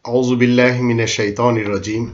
أعوذ بالله من الشيطان الرجيم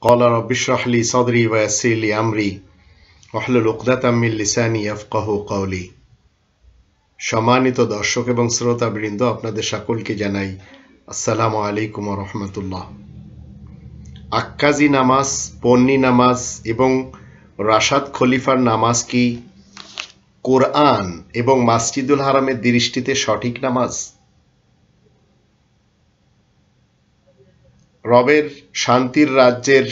قال رب اشرح لي صدري ويسر لي أمري واحلل عقدة من লিসানি ইয়াফকাহু কওলি। সম্মানিত দর্শক এবং শ্রোতাবৃন্দ, আপনাদের সকলকে জানাই আসসালামু আলাইকুম ওয়া রাহমাতুল্লাহ। আক্কাজি নামাজ, পন্নী নামাজ এবং রাশাদ খলিফার নামাজ কি কোরআন এবং মসজিদুল হারামের দৃষ্টিতে সঠিক নামাজ? রবের শান্তির রাজ্যের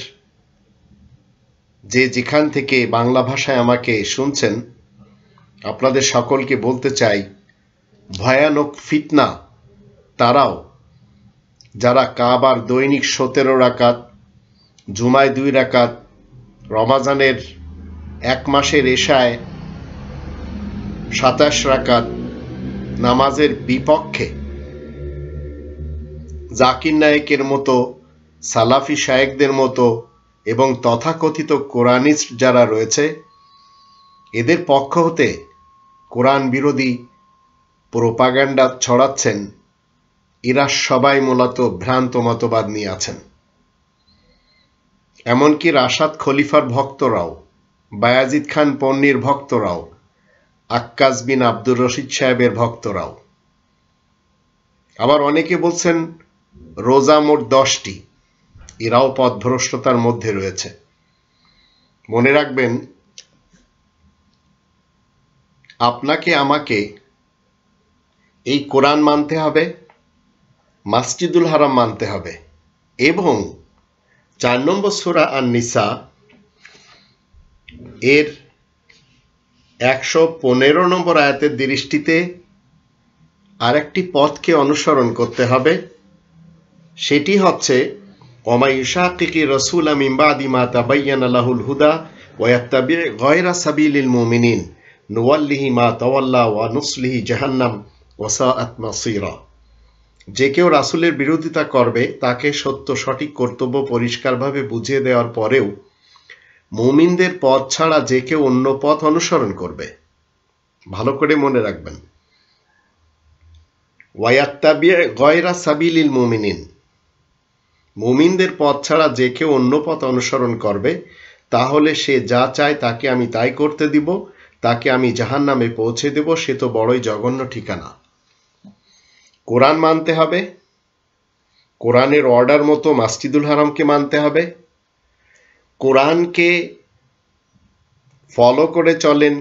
যেখান থেকে বাংলা ভাষায় আমাকে শুনছেন, আপনাদের সকলকে বলতে চাই, ভয়ানক ফিতনা তারাও যারা কাবার দৈনিক 17 রাকাত, জুমায় 2 রাকাত, রমাজানের 1 মাসের এশায় 27 রাকাত নামাজের বিপক্ষে জাকির নায়েকের মতো, সালাফি শায়েখদের মতো এবং তথাকথিত কোরআনিস্ট যারা রয়েছে, এদের পক্ষ হতে কোরআন বিরোধী প্রোপাগান্ডা ছড়াচ্ছেন। এরা সবাই মূলত ভ্রান্ত মতবাদ নিয়ে আছেন। এমনকি রাশাদ খলিফার ভক্তরাও, বায়াজিদ খান পন্নীর ভক্তরাও, আক্কাজ বিন আব্দুর রশিদ সাহেবের ভক্তরাও। আবার অনেকে বলছেন রোজা মোট 10টি, এরাও পথভ্রষ্টতার মধ্যে রয়েছে। মনে রাখবেন, আপনাকে আমাকে এই কোরআন মানতে হবে, মসজিদুল হারাম মানতে হবে এবং 4 নম্বর সূরা আন-নিসা এর 115 নম্বর আয়াতের দৃষ্টিতে আরেকটি পথকে অনুসরণ করতে হবে। সেটি হচ্ছে ওমা ইউশাকিকি রাসূলা মিন বাদি মা তাবায়্যানা লাহুল হুদা ওয়া ইয়াত্তাবি' গায়রা সাবিলিল মুমিনিন নুওয়াল্লিহি মা তাওয়াল্লা ওয়া নুসলিহি জাহান্নাম ওয়া সাআত মাসীরা। যে কেউ রাসূলের বিরোধিতা করবে তাকে সত্য সঠিক কর্তব্য পরিষ্কারভাবে বুঝিয়ে দেওয়ার পরেও মুমিনদের পথ ছাড়া যে কেউ অন্য পথ অনুসরণ করবে, ভালো করে মনে রাখবেন, ওয়া ইয়াত্তাবি' গায়রা সাবিলিল মুমিনিন, মুমিনদের পথ ছাড়া যে কেউ অন্য পথ অনুসরণ করবে তাহলে সে যা চায় তাকে আমি তাই করতে দিব, তাকে আমি জাহান্নামে পৌঁছে দেব। সে তো বড়ই জঘন্য ঠিকানা। কোরআন মানতে হবে, কোরআনের অর্ডার মতো মসজিদুল হারামকে মানতে হবে। কোরআনকে ফলো করে চলেন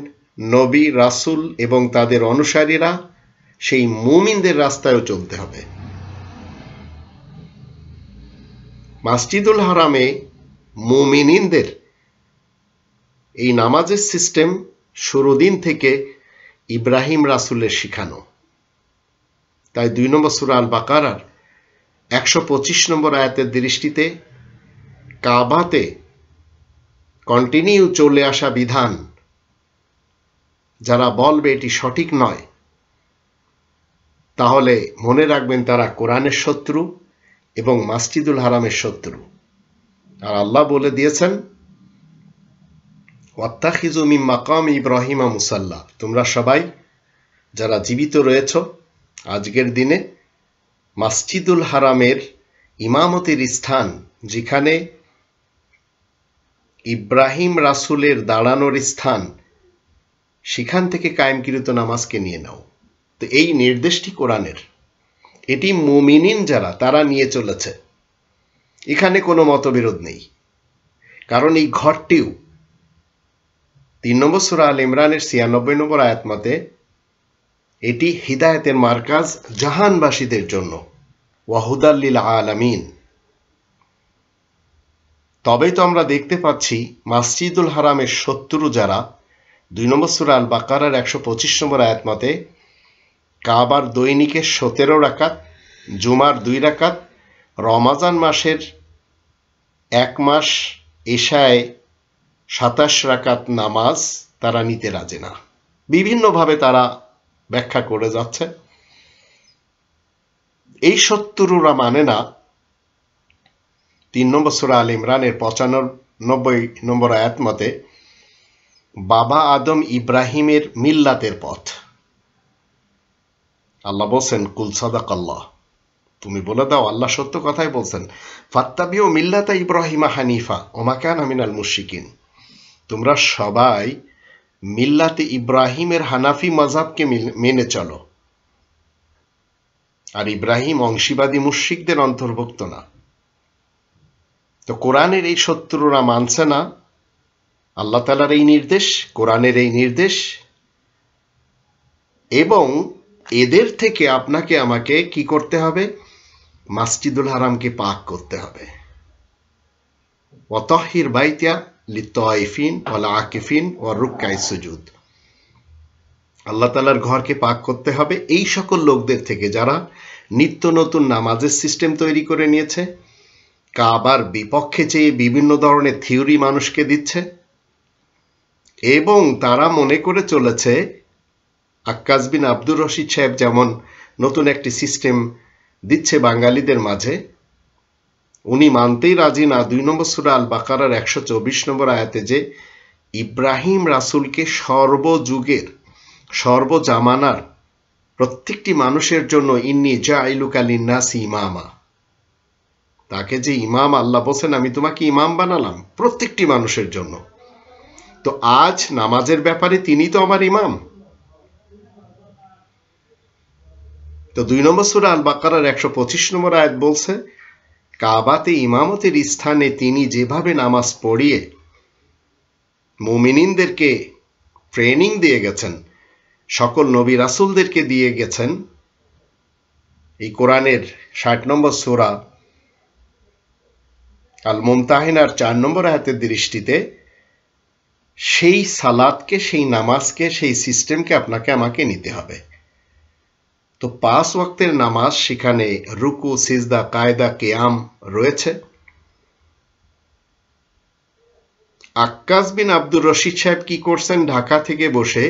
নবী, রাসূল এবং তাদের অনুসারীরা, সেই মুমিনদের রাস্তায়ও চলতে হবে। মসজিদুল হারামে মুমিনিনদের এই নামাজের সিস্টেম শুরুদিন থেকে ইব্রাহিম রাসূলের শিখানো। তাই 2 নম্বর সূরা আল বাকারার 125 নম্বর আয়াতের দৃষ্টিতে কাবাতে কন্টিনিউ চলে আসা বিধান যারা বলবে এটি সঠিক নয়, তাহলে মনে রাখবেন তারা কোরআনের শত্রু এবং মসজিদুল হারামের শত্রু। আর আল্লাহ বলে দিয়েছেন ওয়াত্তাখিযু মিন মাকাম ইব্রাহিম মুসাল্লা, তোমরা সবাই যারা জীবিত রয়েছ আজকের দিনে মসজিদুল হারামের ইমামতির স্থান, যেখানে ইব্রাহিম রাসূলের দাঁড়ানোর স্থান, সেখান থেকে কায়েমকৃত নামাজকে নিয়ে নাও। তো এই নির্দেশটি কোরআনের, এটি মুমিনিন যারা তারা নিয়ে চলেছে, এখানে কোনো মতবিরোধ নেই। কারণ এই ঘরটিও 3 নম্বর সূরা আল ইমরানের 96 নম্বর আয়াত মতে এটি হিদায়াতের মার্কাজ জাহানবাসীদের জন্য, ওয়া হুদাল লিল আলামিন। তবেই তো আমরা দেখতে পাচ্ছি মসজিদুল হারামের শত্রু যারা 2 নম্বর সূরা আল বাকারার 125 নম্বর আয়াত মতে কাবার দৈনিকের 17 রাকাত, জুমার 2 রাকাত, রমাজান মাসের 1 মাস এশায় 27 রাকাত নামাজ তারা নিতে রাজি না। বিভিন্নভাবে তারা ব্যাখ্যা করে যাচ্ছে। এই শত্রুরা মানে না 3 নম্বর সূরা আল ইমরানের 95 নম্বর আয়াত মতে বাবা আদম ইব্রাহিমের মিল্লাতের পথ। আল্লাহ বলছেন কুল সাদাকাল্লাহ, তুমি বলে দাও আল্লাহ সত্য কথাই বলছেন, ফাত্তাবিউ মিল্লাতা ইব্রাহিমা হানিফা ওমা কানা মিনাল মুশরিকিন। তোমরা সবাই মিল্লাতে ইব্রাহিমের হানাফি মাযহাবকে মেনে চলো, আর ইব্রাহিম অংশীবাদী মুশরিকদের অন্তর্ভুক্ত না। তো কোরআনের এই শত্রুরা মানছে না আল্লাহ তাআলার এই নির্দেশ, কোরআনের এই নির্দেশ, এবং এদের থেকে আপনাকে আমাকে কি করতে হবে? মসজিদুল হারামকে পাক করতে হবে। ওয়াতাহির বাইতিয়া লিত্তাইফিন ওয়াল আকিফিন ওয়ার রুকআই সুজুদ। আল্লাহ তাআলার ঘরকে পাক করতে হবে এই সকল লোকদের থেকে যারা নিত্য নতুন নামাজের সিস্টেম তৈরি করে নিয়েছে, কাবার বিপক্ষে চেয়ে বিভিন্ন ধরনের থিওরি মানুষকে দিচ্ছে, এবং তারা মনে করে চলেছে আক্কাস বিন আব্দুর রশিদ সাহেব যেমন নতুন একটি সিস্টেম দিচ্ছে বাঙালিদের মাঝে, উনি মানতেই রাজি না 2 নম্বর সূরা আল বাকারার 124 নম্বর আয়াতে যে ইব্রাহিম রাসূলকে সর্বযুগের সর্বজামানার প্রত্যেকটি মানুষের জন্য ইন্নী জাইলুকা লিন্নাসি ইমামা, তাকে যে ইমাম আল্লাহ বলেন আমি তোমাকে ইমাম বানালাম প্রত্যেকটি মানুষের জন্য। তো আজ নামাজের ব্যাপারে তিনি তো আমার ইমাম। তো 2 নম্বর সূরা আল বাকারার 125 নম্বর আয়াত বলছে কাবাতে ইমামতের স্থানে তিনি যেভাবে নামাজ পড়িয়ে মুমিনিনদেরকে ট্রেনিং দিয়ে গেছেন, সকল নবী রাসূলদেরকে দিয়ে গেছেন, এই কোরআনের 60 নম্বর সূরা আল মুমতাহিনার 4 নম্বর আয়াতের দৃষ্টিতে সেই সালাতকে, সেই নামাজকে, সেই সিস্টেমকে আপনাকে আমাকে নিতে হবে। তো 5 ওয়াক্তের নামাজ, সেখানে রুকু, সিজদা, কায়দা, কিয়াম রয়েছে। আক্কাস বিন আব্দুর রশিদ সাহেব কি করছেন? ঢাকা থেকে বসে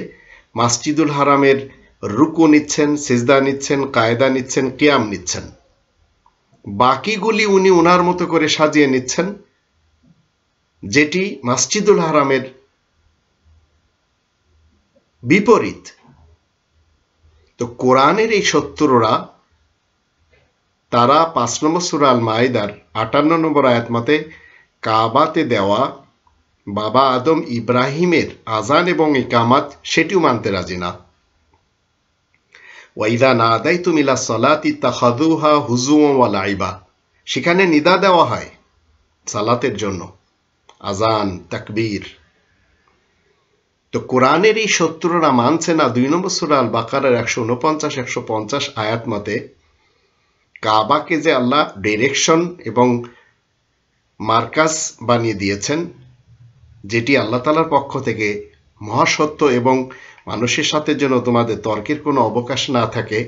মসজিদুল হারামের রুকু নিচ্ছেন, সিজদা নিচ্ছেন, কায়দা নিচ্ছেন, কিয়াম নিচ্ছেন। বাকিগুলি উনি উনার মতো করে সাজিয়ে নিচ্ছেন, যেটি মসজিদুল হারামের বিপরীত। তো কোরআনের এই শত্রুরা তারা 5 নম্বর সূরা আল মাইদার 58 নম্বর আয়াত মতে কাবাতে দেওয়া বাবা আদম ইব্রাহিমের আজান এবং ইকামাত সেটিও মানতে রাজি না। ওয়াইদা নাদাইতুম ইলা সালাতি তাখাযুহা হুজুওয়া ওয়া লাইবা, সেখানে নিদা দেওয়া হয় সালাতের জন্য, আজান, তাকবীর। তো কোরআনের এই শত্রুরা মানছে না 2 নম্বর সূরা আল বাকারার 149-150 আয়াত মতে কাবাকে যে আল্লাহ ডিরেকশন এবং মার্কাজ বানিয়ে দিয়েছেন, যেটি আল্লাহ তাআলার পক্ষ থেকে মহাসত্য এবং মানুষের সাথে যেন তোমাদের তর্কের কোনো অবকাশ না থাকে,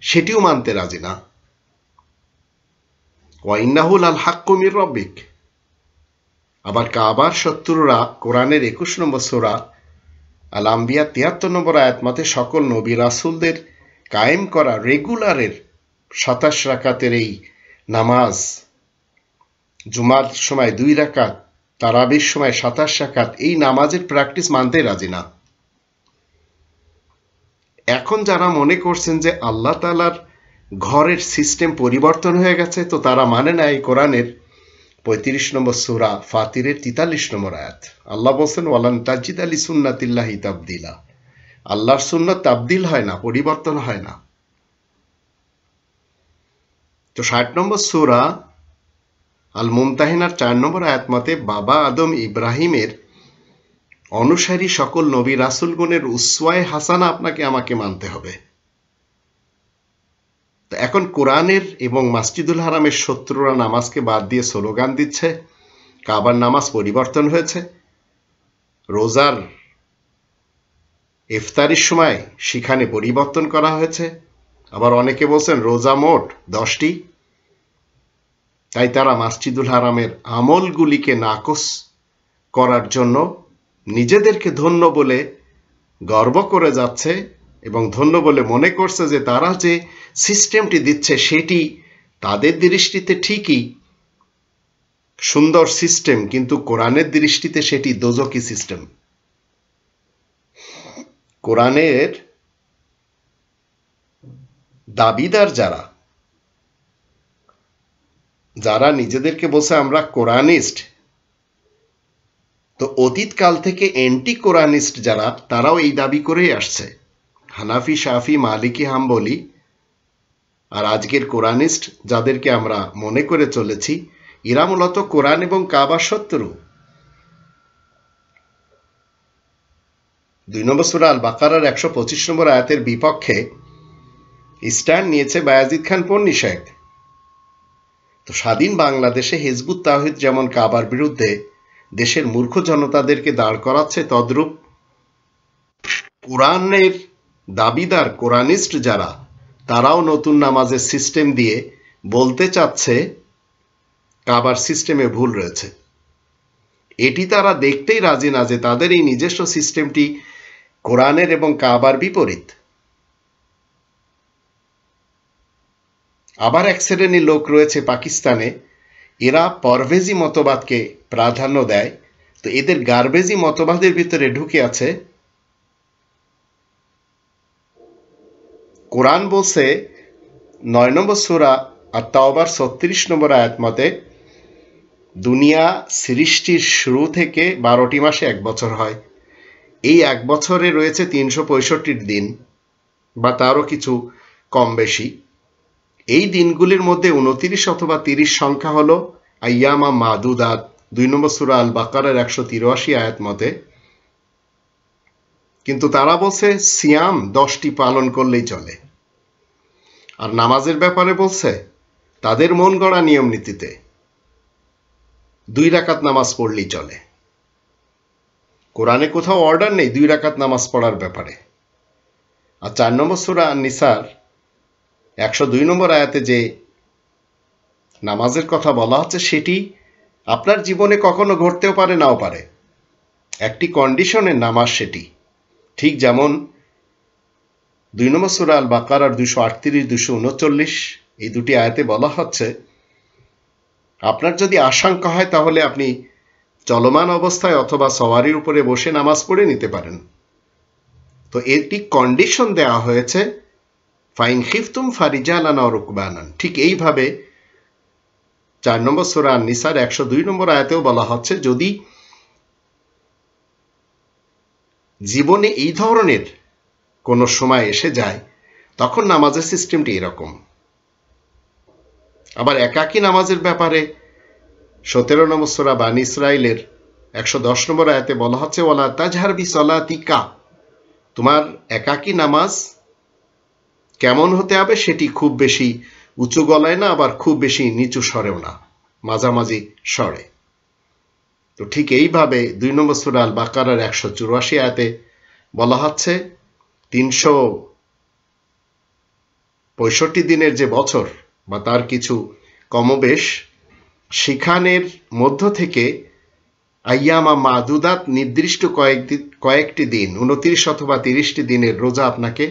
সেটিও মানতে রাজি না। ওয়া ইন্নাহু লাল হাক্কু মির রাব্বিক। আবার কাবার শত্রুরা কোরআনের 21 নম্বর সূরা আল আম্বিয়া 73 নম্বর আয়াত মতে সকল নবী রাসূলদের কায়েম করা রেগুলারের 27 রাকাতের এই নামাজ, জুমার সময় 2 রাকাত, তারাবির সময় 27 রাকাত, এই নামাজের প্র্যাকটিস মানতে রাজি না। এখন যারা মনে করছেন যে আল্লাহ তাআলার ঘরের সিস্টেম পরিবর্তন হয়ে গেছে, তো তারা মানে না এই কোরআনের 35 নম্বর সূরা ফাতিরের 43 নম্বর আয়াত। আল্লাহ বলেন ওয়ালান তাজিদ লি সুন্নাতিল্লাহি তাবদিলা, আল্লাহর সুন্নাত তাবদিল হয় না, পরিবর্তন হয় না। তো 60 নম্বর সূরা আল মুমতাহিনার 4 নম্বর আয়াত মতে বাবা আদম ইব্রাহিমের অনুসারী সকল নবী রাসূলগণের উসওয়ায়ে হাসানা আপনাকে আমাকে মানতে হবে। তো এখন কোরআনের এবং মসজিদুল হারামের শত্রুরা নামাজকে বাদ দিয়ে স্লোগান দিচ্ছে কাবার নামাজ পরিবর্তন হয়েছে, রোজার ইফতারির সময় সেখানে পরিবর্তন করা হয়েছে। আবার অনেকে বলছেন রোজা মোট 10টি, তাই তারা মসজিদুল হারামের আমলগুলিকে নাকচ করার জন্য নিজেদেরকে ধন্য বলে গর্ব করে যাচ্ছে এবং ধন্য বলে মনে করছে যে তারা যে সিস্টেমটি দিচ্ছে সেটি তাদের দৃষ্টিতে ঠিকই সুন্দর সিস্টেম, কিন্তু কোরআনের দৃষ্টিতে সেটি দোজকি সিস্টেম। কোরআনের দাবিদার যারা, যারা নিজেদেরকে বলছে আমরা কোরআনিস্ট, তো অতীতকাল থেকে অ্যান্টি কোরআনিস্ট যারা, তারাও এই দাবি করেই আসছে। হানাফি, শাফি, মালিকি, হাম্বলি আর আজকের কোরআনিস্ট যাদেরকে আমরা মনে করে চলেছি, এরা মূলত কোরআন এবং কাবা শত্রু। 2 নম্বর সূরা আল বাকারার 125 নম্বর আয়াতের বিপক্ষে স্ট্যান্ড নিয়েছে বায়াজিদ খান পন্নী শেখ। তো স্বাধীন বাংলাদেশে হিজবুত তাওহীদ যেমন কাবার বিরুদ্ধে দেশের মূর্খ জনতাদেরকে দাঁড় করাচ্ছে, তদ্রূপ কোরআনের দাবিদার কোরআনিস্ট যারা, তারাও নতুন নামাজের সিস্টেম দিয়ে বলতে চাচ্ছে কাবার সিস্টেমে ভুল রয়েছে। এটি তারা দেখতেই রাজি না যে তাদের এই নিজস্ব সিস্টেমটি কোরআনের এবং কাবার বিপরীত। আবার এক শ্রেণীর লোক রয়েছে পাকিস্তানে, এরা পরভেজি মতবাদকে প্রাধান্য দেয়। তো এদের গার্বেজি মতবাদের ভিতরে ঢুকে আছে কোরআন বলছে 9 নম্বর সূরা আত-তাওবার 36 নম্বর আয়াত মতে, দুনিয়া সৃষ্টির শুরু থেকে 12টি মাসে 1 বছর হয়। এই 1 বছরে রয়েছে 365 দিন বা তারও কিছু কম বেশি। এই দিনগুলির মধ্যে 29 অথবা 30 সংখ্যা হলো আইয়ামা মাদুদাত, 2 নম্বর সূরা আল বাকারার 183 আয়াত মতে। কিন্তু তারা বলছে সিয়াম 10টি পালন করলেই চলে। আর নামাজের ব্যাপারে বলছে তাদের মন গড়া নিয়ম নীতিতে 2 রাকাত নামাজ পড়লেই চলে। কোরআনে কোথাও অর্ডার নেই 2 রাকাত নামাজ পড়ার ব্যাপারে। আর 4 নম্বর সূরা আন-নিসার 102 নম্বর আয়াতে যে নামাজের কথা বলা হচ্ছে, সেটি আপনার জীবনে কখনো ঘটতেও পারে, নাও পারে। একটি কন্ডিশনের নামাজ সেটি। ঠিক যেমন 2 নম্বর সূরা আল বাকারার 238, 239 এই দুটি আয়াতে বলা হচ্ছে, আপনার যদি আশঙ্কা হয় তাহলে আপনি চলমান অবস্থায় অথবা সওয়ারির উপরে বসে নামাজ পড়ে নিতে পারেন। তো এটি কন্ডিশন দেওয়া হয়েছে, ফাইন খিফতুম ফারিজালান আও রুকবানান। ঠিক এইভাবে 4 নম্বর সূরা আন-নিসার 102 নম্বর আয়াতেও বলা হচ্ছে, যদি জীবনে এই ধরনের কোনো সময় এসে যায় তখন নামাজের সিস্টেমটি এরকম। আবার একাকী নামাজের ব্যাপারে 17 নম্বর সূরা বানী ইসরাইলের 110 নম্বর আয়াতে বলা হচ্ছে, ওয়ালা তাজহার বিসলাতিকা, তোমার একাকী নামাজ কেমন হতে হবে সেটি খুব বেশি উঁচু গলায় না, আবার খুব বেশি নিচু স্বরেও না, মাঝামাঝি স্বরে। তো ঠিক এইভাবে 2 নম্বর সূরা আল বাকারার 184 আয়াতে বলা হচ্ছে 365 দিনের যে বছর বা তার কিছু কমবেশ, সেখানের মধ্য থেকে আইয়ামা মাদুদাত নির্দিষ্ট কয়েকটি দিন, 29 অথবা 30টি দিনের রোজা আপনাকে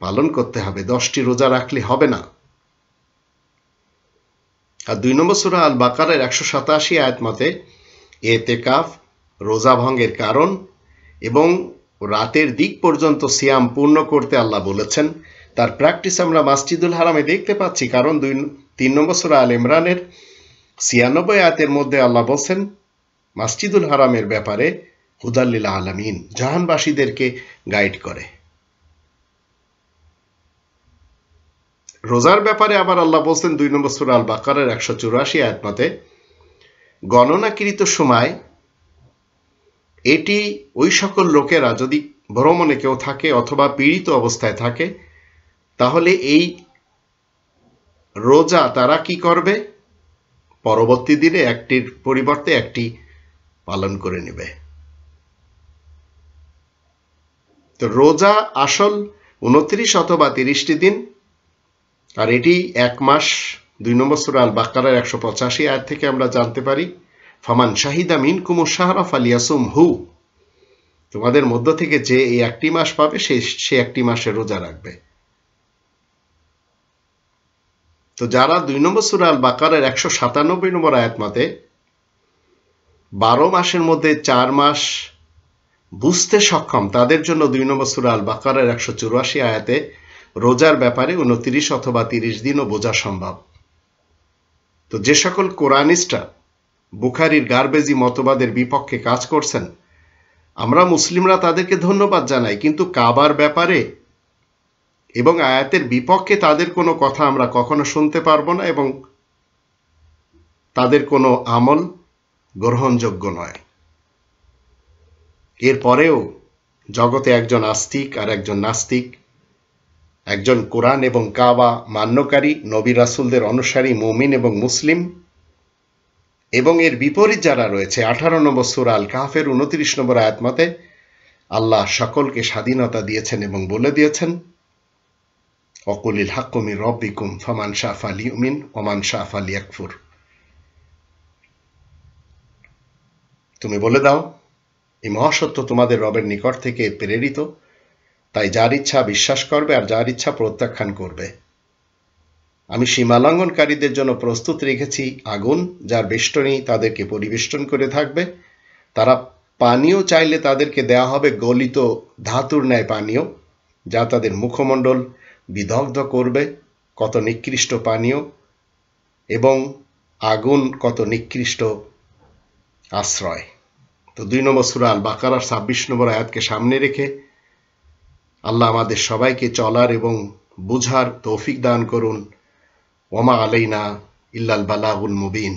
পালন করতে হবে। 10টি রোজা রাখলে হবে না। আর 2 নম্বর সূরা আল বাকারার 187 আয়াত মতে এতেকাফ রোজা ভঙ্গের কারণ এবং রাতের দিক পর্যন্ত সিয়াম পূর্ণ করতে আল্লাহ বলেছেন। তার প্র্যাকটিস আমরা মসজিদুল হারামে দেখতে পাচ্ছি, কারণ 3 নম্বর সূরা আল ইমরানের 96 আয়াতের মধ্যে আল্লাহ বলছেন মসজিদুল হারামের ব্যাপারে, হুদাল লিল আলামিন, জাহানবাসীদেরকে গাইড করে। রোজার ব্যাপারে আবার আল্লাহ বলছেন 2 নম্বর সূরা আল বাকারার 184 আয়াত মতে, গণনাকৃত সময় এটি ওই সকল লোকেরা যদি ভ্রমণে কেউ থাকে অথবা পীড়িত অবস্থায় থাকে, তাহলে এই রোজা তারা কি করবে, পরবর্তী দিনে একটির পরিবর্তে একটি পালন করে নেবে। তো রোজা আসল 29 অথবা 30টি দিন, আর এটি 1 মাস। 2 নম্বর সূরা আল বাকারার 185 আয়াত থেকে আমরা জানতে পারি, ফামান শাহিদা মিনকুমুশ শাহরা ফালিয়াসুমহু, তোমাদের মধ্য থেকে যে এই একটি মাস পাবে সে একটি মাসের রোজা রাখবে। তো যারা 2 নম্বর সূরা আল বাকারার 197 নম্বর আয়াত মতে 12 মাসের মধ্যে 4 মাস বুঝতে সক্ষম, তাদের জন্য 2 নম্বর সূরা আল বাকারার 184 আয়াতে রোজার ব্যাপারে 29 অথবা 30 দিনও বোঝা সম্ভব। তো যে সকল কোরআনিস্টরা বুখারীর গার্বেজি মতবাদের বিপক্ষে কাজ করছেন, আমরা মুসলিমরা তাদেরকে ধন্যবাদ জানাই, কিন্তু কাবার ব্যাপারে এবং আয়াতের বিপক্ষে তাদের কোনো কথা আমরা কখনো শুনতে পারবো না, এবং তাদের কোনো আমল গ্রহণযোগ্য নয়। এরপরেও জগতে একজন আস্তিক আর একজন নাস্তিক, একজন কোরআন এবং কাবা মান্যকারী, নবী রাসূলদের অনুসারী মুমিন এবং মুসলিম, এবং এর বিপরীত যারা রয়েছে। 18 নম্বর সূরা আল কাহফের 29 নম্বর আয়াত মতে আল্লাহ সকলকে স্বাধীনতা দিয়েছেন এবং বলে দিয়েছেন, ওয়াকুলিল হাক্কু মির রাব্বিকুম ফামান শাআ ফালিউমিন ওয়ামান শাআ ফালিয়াকফুর। তুমি বলে দাও, এই মহাসত্য তোমাদের রবের নিকট থেকে প্রেরিত, তাই যার ইচ্ছা বিশ্বাস করবে আর যার ইচ্ছা প্রত্যাখ্যান করবে। আমি সীমালঙ্ঘনকারীদের জন্য প্রস্তুত রেখেছি আগুন, যার বেষ্টনী তাদেরকে পরিবেষ্টন করে থাকবে। তারা পানীয় চাইলে তাদেরকে দেয়া হবে গলিত ধাতুর ন্যায় পানীয়, যা তাদের মুখমণ্ডল বিদগ্ধ করবে। কত নিকৃষ্ট পানীয়, এবং আগুন কত নিকৃষ্ট আশ্রয়। তো 2 নম্বর সূরা আল বাকারার 26 নম্বর আয়াতকে সামনে রেখে আল্লাহ আমাদের সবাইকে চলার এবং বুঝার তৌফিক দান করুন। ওমা আলাইনা ইল্লাল বালাগুল মুবিন।